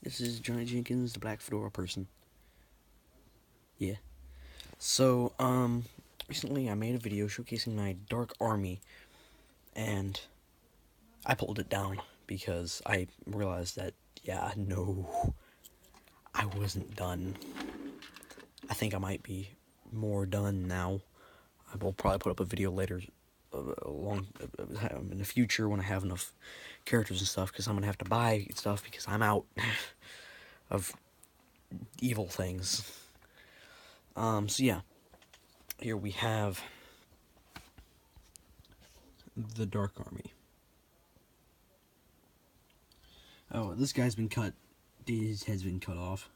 This is Johnny Jenkins, the Black Fedora person. Yeah. So, recently I made a video showcasing my Dark Army, and I pulled it down because I realized that, yeah, no, I wasn't done. I think I might be more done now. I will probably put up a video later, in the future when I have enough characters and stuff, because I'm gonna have to buy stuff because I'm out of evil things. So yeah, here we have the Dark Army. Oh, this guy's been cut. His head's been cut off.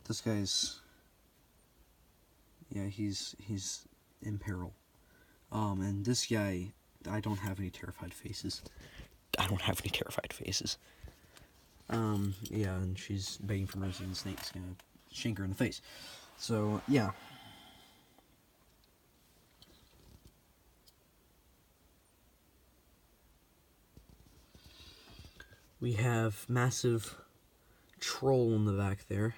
This guy's, yeah, he's in peril. And this guy, I don't have any terrified faces. Yeah, and she's begging for mercy, and the snake's gonna shank her in the face. So, yeah. We have massive troll in the back there,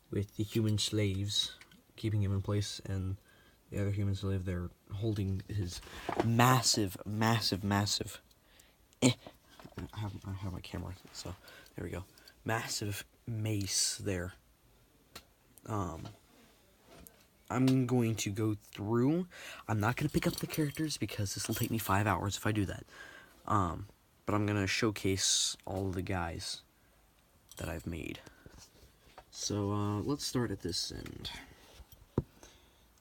with the human slaves keeping him in place, and the other human slave there holding his massive. I have my camera, so there we go. Massive mace there. I'm going to go through. I'm not going to pick up the characters because this will take me 5 hours if I do that. But I'm going to showcase all of the guys that I've made. So, let's start at this end.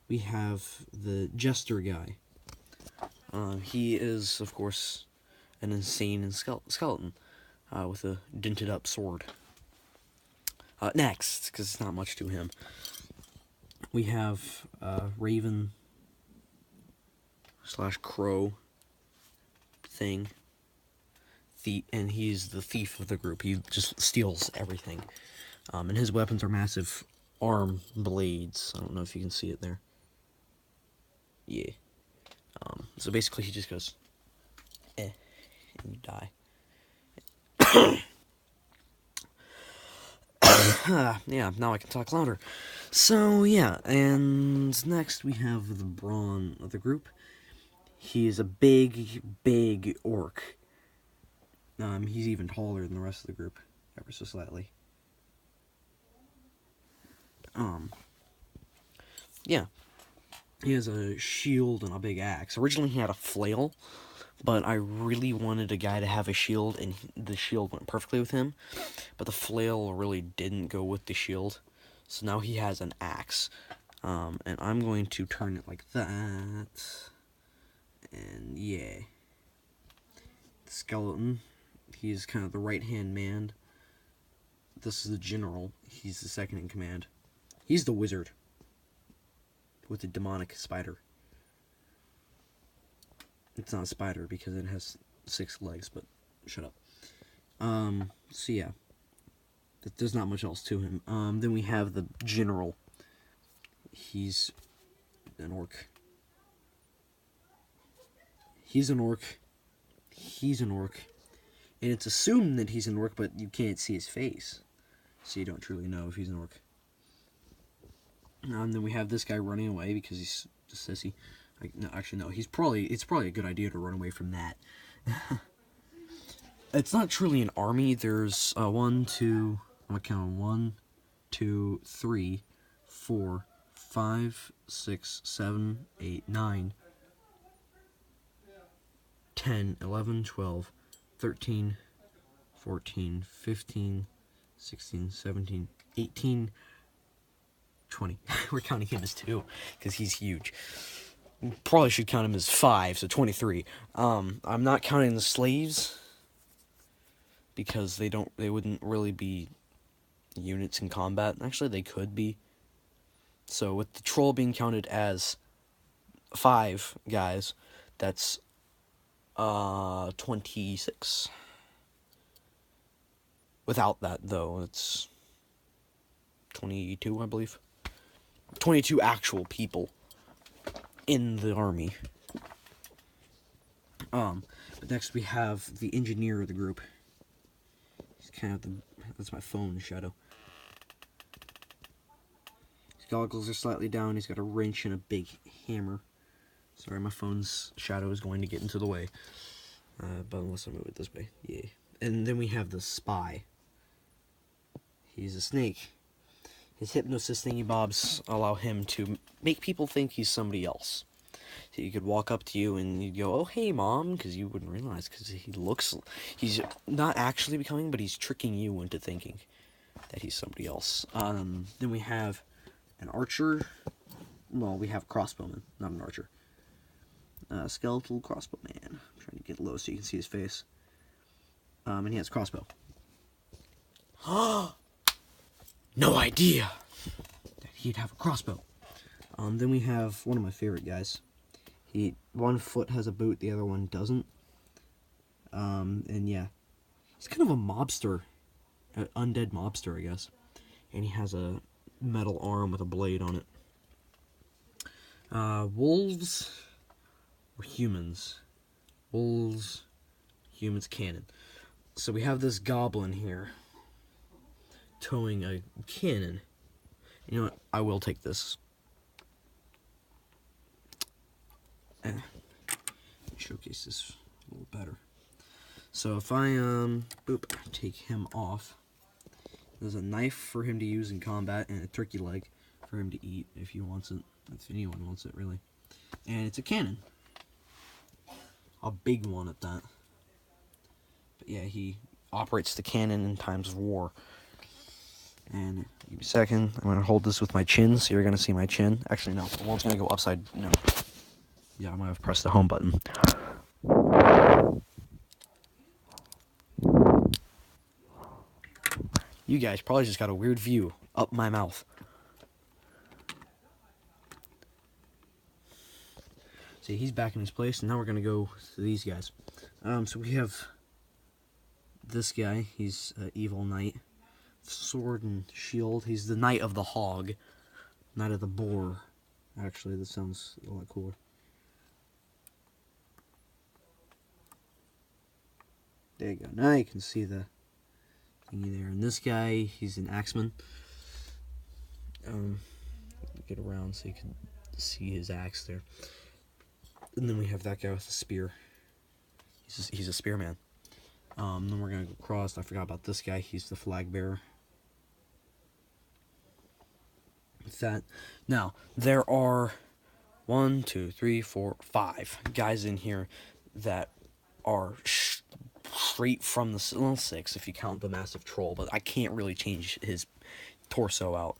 We have the Jester guy. He is, of course, an insane skeleton with a dented up sword. Next, because it's not much to him, we have Raven / Crow thing. And he's the thief of the group. He just steals everything. And his weapons are massive arm blades. I don't know if you can see it there. Yeah. So basically he just goes, and you die. Yeah, now I can talk louder. So, yeah, and next we have the brawn of the group. He is a big orc. He's even taller than the rest of the group, ever so slightly. Yeah. He has a shield and a big axe. Originally he had a flail, but I really wanted a guy to have a shield, and the shield went perfectly with him. But the flail really didn't go with the shield, so now he has an axe. And I'm going to turn it like that. And yeah. The skeleton, he's kind of the right-hand man. This is the general. He's the second in command. He's the wizard with the demonic spider. It's not a spider because it has 6 legs, but shut up. So yeah. There's not much else to him. Then we have the general. He's an orc. He's an orc. And it's assumed that he's an orc, but you can't see his face, so you don't truly know if he's an orc. And then we have this guy running away because he's a sissy. No, actually, no. It's probably a good idea to run away from that. It's not truly an army. There's 1, 2. I'm gonna count 1, 2, 3, 4, 5, 6, 7, 8, 9, 10, 11, 12, 13, 14, 15, 16, 17, 18, 20. We're counting him as 2, because he's huge. Probably should count him as 5, so 23. I'm not counting the slaves, because they wouldn't really be units in combat. Actually, they could be. So with the troll being counted as 5 guys, that's 26. Without that, though, it's 22, I believe. 22 actual people in the army. But next we have the engineer of the group. He's kind of that's my phone shadow. His goggles are slightly down. He's got a wrench and a big hammer. Sorry, my phone's shadow is going to get into the way. But unless I move it this way, yeah. And then we have the spy. He's a snake. His hypnosis thingy bobs allow him to make people think he's somebody else. So you could walk up to you and you'd go, "Oh, hey, Mom," because you wouldn't realize, because he's not actually becoming, but he's tricking you into thinking that he's somebody else. Then we have an archer. Well, we have a crossbowman, not an archer. Skeletal crossbowman. I'm trying to get low so you can see his face. And he has a crossbow. No idea that he'd have a crossbow. Then we have one of my favorite guys. One foot has a boot, the other one doesn't. And yeah, he's kind of a mobster, an undead mobster, I guess. And he has a metal arm with a blade on it. Wolves or humans? Wolves, humans, cannon. So we have this goblin here towing a cannon. You know what? I will take this. Showcase this a little better. So if I take him off, there's a knife for him to use in combat and a turkey leg for him to eat if he wants it. If anyone wants it, really. And it's a cannon. A big one at that. But yeah, he operates the cannon in times of war. And give me a second. I'm gonna hold this with my chin, so you're gonna see my chin. Actually, no. The one's gonna go upside. No. Yeah, I might have pressed the home button. You guys probably just got a weird view up my mouth. See, he's back in his place, and now we're gonna go to these guys. So we have this guy. He's an evil knight. Sword and shield. He's the Knight of the Hog. Knight of the Boar. Actually, this sounds a lot cooler. There you go. Now you can see the thingy there. And this guy, he's an axeman. Get around so you can see his axe there. And then we have that guy with the spear. He's a spearman. Then we're gonna go across. I forgot about this guy. He's the flag bearer. With that, now there are 1, 2, 3, 4, 5 guys in here that are straight from the, well, 6 if you count the massive troll, but I can't really change his torso out.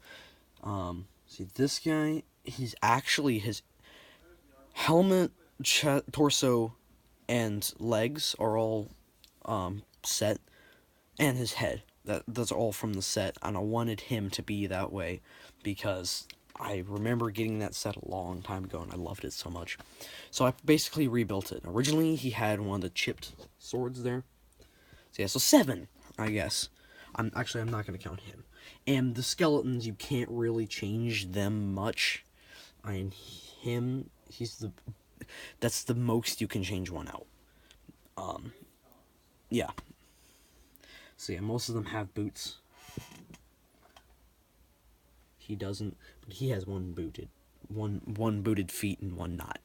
See, this guy, he's actually, his helmet, torso, and legs are all set, and his head. That's all from the set, and I wanted him to be that way because I remember getting that set a long time ago, and I loved it so much. So I basically rebuilt it. Originally, he had one of the chipped swords there. So yeah, so 7, I guess. I'm not going to count him. And the skeletons, you can't really change them much. I mean, him, that's the most you can change one out. Yeah. So yeah, most of them have boots. He doesn't, but he has one booted feet and one not.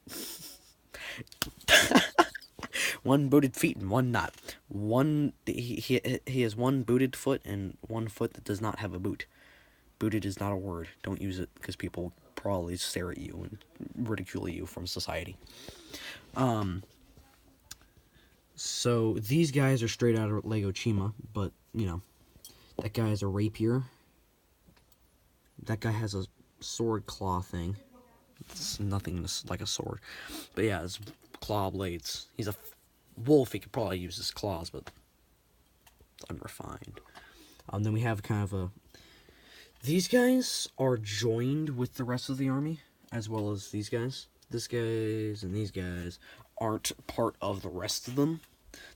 One booted feet and one not. He has one booted foot and one foot that does not have a boot. Booted is not a word. Don't use it because people probably stare at you and ridicule you from society. So these guys are straight out of Lego Chima, but you know, that guy has a rapier. That guy has a sword claw thing. It's nothing like a sword, but yeah, it's claw blades. He's a wolf. He could probably use his claws, but it's unrefined. Then we have kind of a. These guys are joined with the rest of the army, as well as these guys. This guys and these guys aren't part of the rest of them.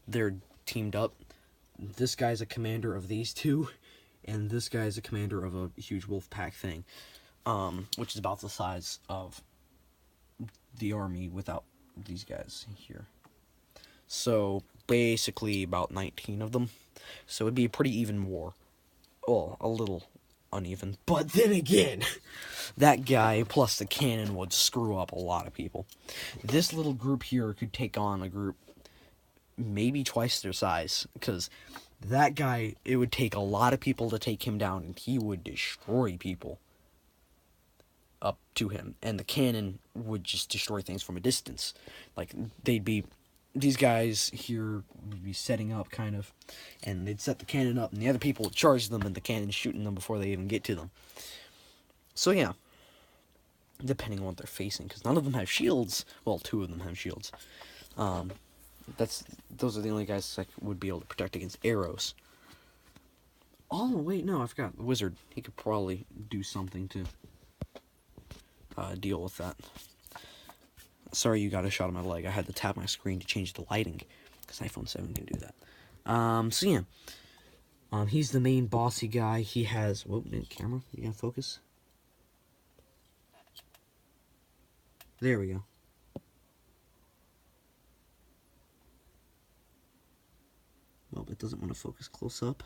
They're teamed up. This guy's a commander of these two, and this guy's a commander of a huge wolf pack thing, which is about the size of the army without these guys here. So basically about 19 of them. So it'd be a pretty even war. Well, a little uneven. But then again, that guy plus the cannon would screw up a lot of people. This little group here could take on a group maybe twice their size, because that guy, it would take a lot of people to take him down, and he would destroy people up to him, and the cannon would just destroy things from a distance. Like, these guys here would be setting up, kind of, and they'd set the cannon up, and the other people would charge them, and the cannon's shooting them before they even get to them. So yeah, depending on what they're facing, because none of them have shields. Well, 2 of them have shields. Those are the only guys that would be able to protect against arrows. Oh wait, no, I forgot. The wizard. He could probably do something to deal with that. Sorry, you got a shot of my leg. I had to tap my screen to change the lighting, because iPhone 7 can do that. So yeah, he's the main bossy guy. He has. Whoa, camera, you gotta focus. There we go. Well, it doesn't want to focus close up.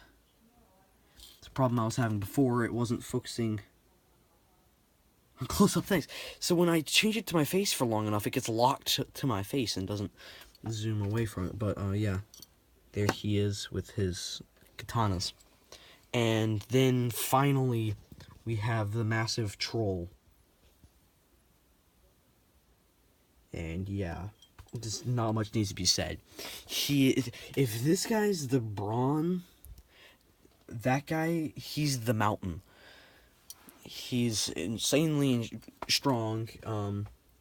It's a problem I was having before. It wasn't focusing on close up things. So when I change it to my face for long enough, it gets locked to my face and doesn't zoom away from it. But yeah, there he is with his katanas. And then finally, we have the massive troll. And yeah, just not much needs to be said. If this guy's the brawn, that guy, he's the mountain. He's insanely strong.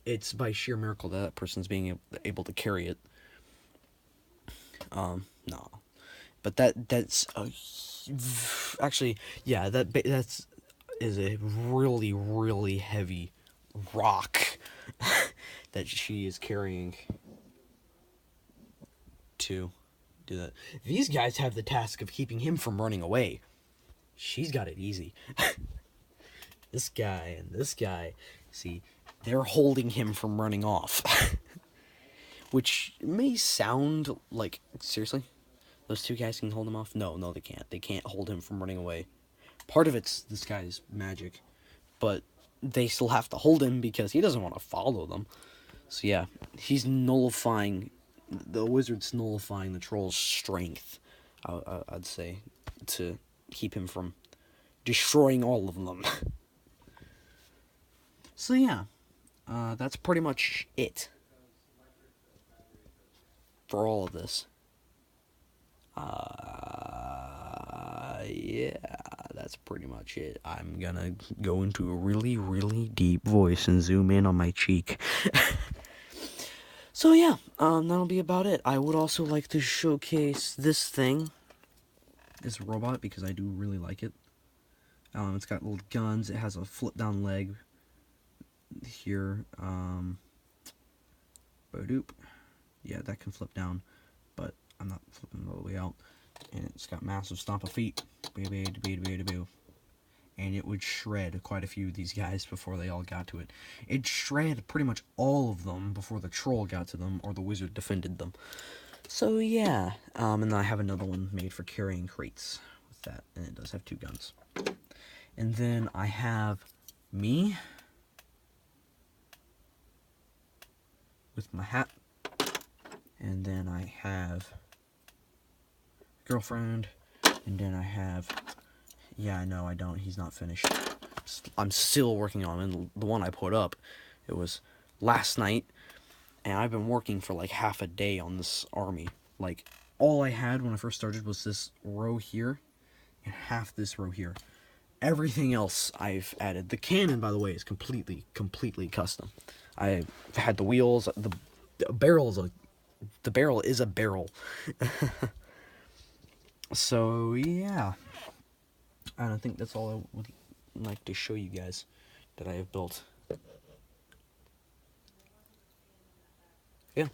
It's by sheer miracle that person's being able to carry it. No, but that's actually, yeah, that's is a really heavy rock that she is carrying to do that. These guys have the task of keeping him from running away. She's got it easy. This guy and this guy, see, they're holding him from running off. Which may sound like, seriously? Those 2 guys can hold him off? No, they can't. They can't hold him from running away. Part of it's this guy's magic, but they still have to hold him because he doesn't want to follow them. So yeah, he's nullifying, the wizard's nullifying the troll's strength, I'd say, to keep him from destroying all of them. So yeah, that's pretty much it for all of this. Yeah, that's pretty much it. I'm gonna go into a really deep voice and zoom in on my cheek. So yeah, that'll be about it. I would also like to showcase this thing, this robot, because I do really like it. It's got little guns. It has a flip down leg here. Bodoop. Yeah, that can flip down, but I'm not flipping it all the way out. And it's got massive stomp of feet. And it would shred quite a few of these guys before they all got to it. It shred pretty much all of them before the troll got to them, or the wizard defended them. So yeah, and then I have another one made for carrying crates with that, and it does have 2 guns. And then I have me with my hat, and then I have girlfriend, and then I have, yeah, no, I don't, he's not finished. I'm still working on him. The one I put up, it was last night, and I've been working for like half a day on this army. Like, all I had when I first started was this row here, and half this row here. Everything else I've added. The cannon, by the way, is completely custom. I had the wheels, the barrel is a barrel. So yeah, and I think that's all I would like to show you guys that I have built. Yeah.